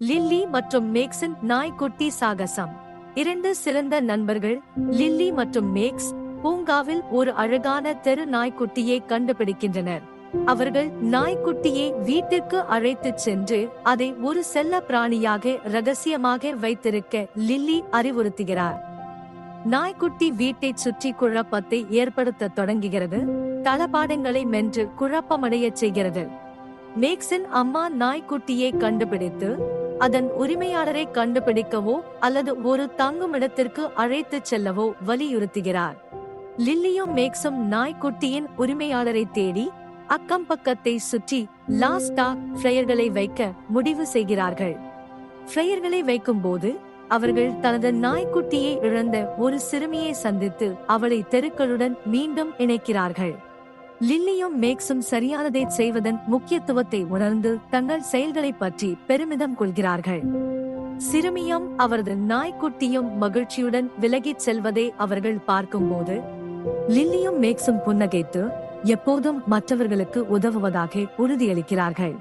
Lily மற்றும் மேக்ஸின் நாய்க்குட்டி சாகசம். இரண்டு சிறந்த நண்பர்கள் லில்லி மற்றும் மேக்ஸ் பூங்காவில் ஒரு அழகான தெரு நாய்க்குட்டியை கண்டுபிடிக்கின்றனர். அவர்கள் நாய்க்குட்டியை வீட்டிற்கு அழைத்துச் சென்று அதை ஒரு செல்ல பிராணியாக ரகசியமாக வைத்திருக்க லில்லி அறிவுறுத்துகிறார். நாய்க்குட்டி வீட்டைச் சுற்றி குழப்பத்தை ஏற்படுத்த தொடங்குகிறது, தளபாடங்களை மென்று குழப்பமடையச் செய்கிறது. மேக்ஸின் அம்மா நாய்க்குட்டியை கண்டுபிடித்து அதன் உரிமையாளரை கண்டுபிடிக்கவோ அல்லது ஒரு தங்குமிடத்திற்கு அழைத்துச் செல்லவோ வலியுறுத்துகிறார். லில்லியும் மேக்ஸும் நாய்க்குட்டியின் உரிமையாளரை தேடி அக்கம் பக்கத்தை சுற்றி லாஸ்டாக் ஃபிளையர்களை வைக்க முடிவு செய்கிறார்கள். ஃபிளையர்களை வைக்கும்போது அவர்கள் தனது நாய்க்குட்டியை இழந்த ஒரு சிறுமியை சந்தித்து அவளை தெருக்களுடன் மீண்டும் இணைக்கிறார்கள். லில்லியும் மேக்ஸும் சரியானதை செய்வதன் முக்கியத்துவத்தை உணர்ந்து தங்கள் செயல்களை பற்றி பெருமிதம் கொள்கிறார்கள். சிறுமியும் அவரது நாய்க்குட்டியும் மகிழ்ச்சியுடன் விலகிச் செல்வதை அவர்கள் பார்க்கும்போது லில்லியும் மேக்ஸும் புன்னகைத்து எப்போதும் மற்றவர்களுக்கு உதவுவதாக உறுதியளிக்கிறார்கள்.